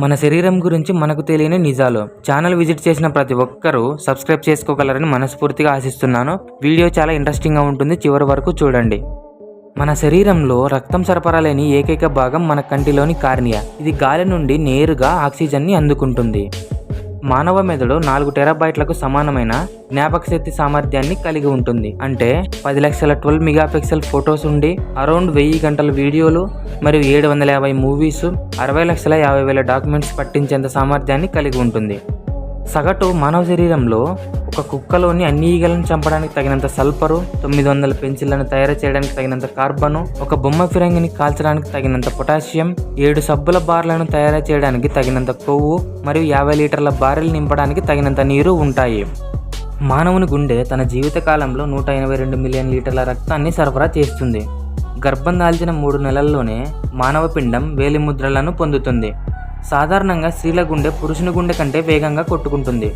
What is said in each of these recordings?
మన శరీరం గురించి మనకు తెలియని నిజాలు ఛానల్ విజిట్ చేసిన ప్రతి ఒక్కరూ సబ్స్క్రైబ్ చేసుకోగలరని మనస్ఫూర్తిగా ఆశిస్తున్నాను. వీడియో చాలా ఇంట్రెస్టింగ్గా ఉంటుంది, చివరి వరకు చూడండి. మన శరీరంలో రక్తం సరఫరా లేని ఏకైక భాగం మన కంటిలోని కార్నియా. ఇది గాలి నుండి నేరుగా ఆక్సిజన్ని అందుకుంటుంది. మానవ మెదడు 4 టెరాబైట్లకు సమానమైన జ్ఞాపక శక్తి సామర్థ్యాన్ని కలిగి ఉంటుంది. అంటే 10 లక్షల 12 మెగాపిక్సెల్ ఫొటోస్ ఉండి అరౌండ్ 1000 గంటల వీడియోలు మరియు 750 మూవీస్, 60 లక్షల 50,000 డాక్యుమెంట్స్ పట్టించేంత సామర్థ్యాన్ని కలిగి ఉంటుంది. సగటు మానవ శరీరంలో ఒక కుక్కలోని అన్ని ఈగలను చంపడానికి తగినంత సల్ఫరు, 900 పెన్సిళ్లను తయారు చేయడానికి తగినంత కార్బను, ఒక బొమ్మ ఫిరంగిని కాల్చడానికి తగినంత పొటాషియం, 7 సబ్బుల బార్లను తయారు చేయడానికి తగినంత కొవ్వు మరియు 50 లీటర్ల బారెల్ నింపడానికి తగినంత నీరు ఉంటాయి. మానవుని గుండె తన జీవితకాలంలో 182 మిలియన్ లీటర్ల రక్తాన్ని సరఫరా చేస్తుంది. గర్భం దాల్చిన 3 నెలల్లోనే మానవ పిండం వేలిముద్రలను పొందుతుంది. సాధారణంగా స్త్రీల గుండె పురుషుని గుండె కంటే వేగంగా కొట్టుకుంటుంది.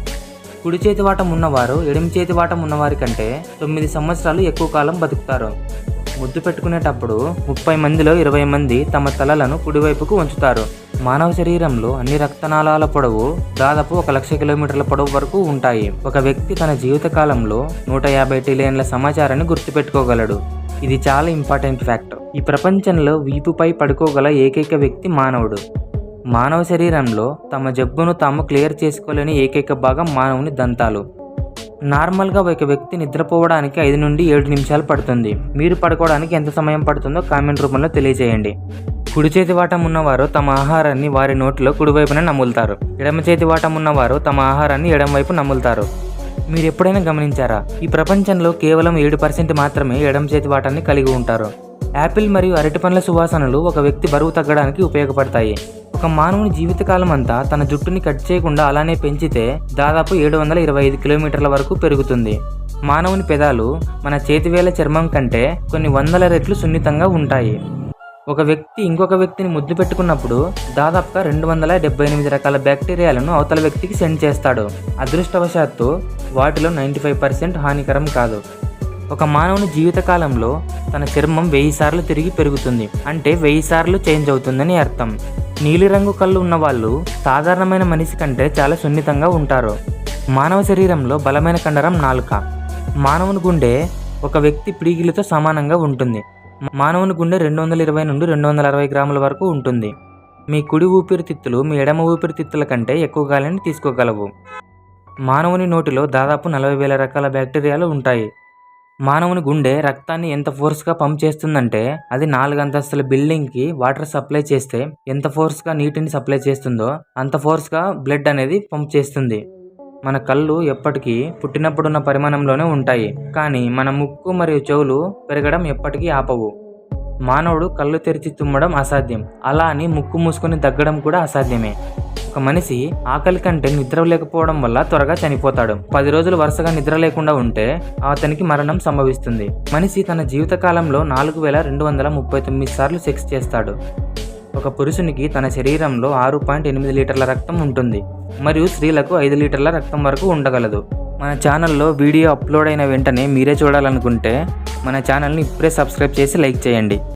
కుడి చేతి వాటం ఉన్నవారు ఎడమ చేతి వాటం ఉన్నవారి కంటే 9 సంవత్సరాలు ఎక్కువ కాలం బతుకుతారు. ముద్దు పెట్టుకునేటప్పుడు 30 మందిలో 20 మంది తమ తలలను కుడివైపుకు ఉంచుతారు. మానవ శరీరంలో అన్ని రక్తనాళాల పొడవు దాదాపు 1,00,000 కిలోమీటర్ల పొడవు వరకు ఉంటాయి. ఒక వ్యక్తి తన జీవితకాలంలో 150 ట్రిలియన్ల సమాచారాన్ని గుర్తుపెట్టుకోగలడు. ఇది చాలా ఇంపార్టెంట్ ఫ్యాక్ట్. ఈ ప్రపంచంలో వీపుపై పడుకోగల ఏకైక వ్యక్తి మానవుడు. మానవ శరీరంలో తమ జబ్బును తాము క్లియర్ చేసుకోలేని ఏకైక భాగం మానవుని దంతాలు. నార్మల్గా ఒక వ్యక్తి నిద్రపోవడానికి 5 నుండి 7 నిమిషాలు పడుతుంది. మీరు పడుకోవడానికి ఎంత సమయం పడుతుందో కామెంట్ రూపంలో తెలియజేయండి. కుడి చేతి వాటం ఉన్నవారు తమ ఆహారాన్ని వారి నోటిలో కుడివైపున నములుతారు. ఎడమ చేతి వాటం ఉన్నవారు తమ ఆహారాన్ని ఎడమవైపు నములుతారు. మీరు ఎప్పుడైనా గమనించారా? ఈ ప్రపంచంలో కేవలం 7% మాత్రమే ఎడమ చేతి వాటాన్ని కలిగి ఉంటారు. యాపిల్ మరియు అరటి పండ్ల సువాసనలు ఒక వ్యక్తి బరువు తగ్గడానికి ఉపయోగపడతాయి. ఒక మానవుని జీవితకాలం అంతా తన జుట్టుని కట్ చేయకుండా అలానే పెంచితే దాదాపు 725 కిలోమీటర్ల వరకు పెరుగుతుంది. మానవుని పెదాలు మన చేతివేళ్ల చర్మం కంటే కొన్ని వందల రెట్లు సున్నితంగా ఉంటాయి. ఒక వ్యక్తి ఇంకొక వ్యక్తిని ముద్దు పెట్టుకున్నప్పుడు దాదాపుగా 278 రకాల బ్యాక్టీరియాలను అవతల వ్యక్తికి సెండ్ చేస్తాడు. అదృష్టవశాత్తు వాటిలో 95% హానికరం కాదు. ఒక మానవుని జీవితకాలంలో తన చర్మం 1000 సార్లు తిరిగి పెరుగుతుంది. అంటే 1000 సార్లు చేంజ్ అవుతుందని అర్థం. నీలిరంగు కళ్ళు ఉన్నవాళ్ళు సాధారణమైన మనిషి కంటే చాలా సున్నితంగా ఉంటారు. మానవ శరీరంలో బలమైన కండరం నాలుక. మానవుని గుండె ఒక వ్యక్తి పిడికిలితో సమానంగా ఉంటుంది. మానవుని గుండె 220 నుండి 260 గ్రాముల వరకు ఉంటుంది. మీ కుడి ఊపిరితిత్తులు మీ ఎడమ ఊపిరితిత్తుల కంటే ఎక్కువ గాలిని తీసుకోగలవు. మానవుని నోటిలో దాదాపు 40,000 రకాల బ్యాక్టీరియాలు ఉంటాయి. మానవుని గుండె రక్తాన్ని ఎంత ఫోర్స్గా పంప్ చేస్తుందంటే అది 4 అంతస్తుల బిల్డింగ్కి వాటర్ సప్లై చేస్తే ఎంత ఫోర్స్గా నీటిని సప్లై చేస్తుందో అంత ఫోర్స్గా బ్లడ్ అనేది పంప్ చేస్తుంది. మన కళ్ళు ఎప్పటికీ పుట్టినప్పుడున్న పరిమాణంలోనే ఉంటాయి, కానీ మన ముక్కు మరియు చెవులు పెరగడం ఎప్పటికీ ఆపవు. మానవుడు కళ్ళు తెరిచి తుమ్మడం అసాధ్యం, అలా అని ముక్కు మూసుకొని దగ్గడం కూడా అసాధ్యమే. ఒక మనిషి ఆకలి కంటే నిద్ర లేకపోవడం వల్ల త్వరగా చనిపోతాడు. 10 రోజులు వరుసగా నిద్ర లేకుండా ఉంటే అతనికి మరణం సంభవిస్తుంది. మనిషి తన జీవితకాలంలో 4239 సార్లు సెక్స్ చేస్తాడు. ఒక పురుషునికి తన శరీరంలో 6.8 లీటర్ల రక్తం ఉంటుంది మరియు స్త్రీలకు 5 లీటర్ల రక్తం వరకు ఉండగలదు. మన ఛానల్లో వీడియో అప్లోడ్ అయిన వెంటనే మీరే చూడాలనుకుంటే మన ఛానల్ని ఇప్పుడే సబ్స్క్రైబ్ చేసి లైక్ చేయండి.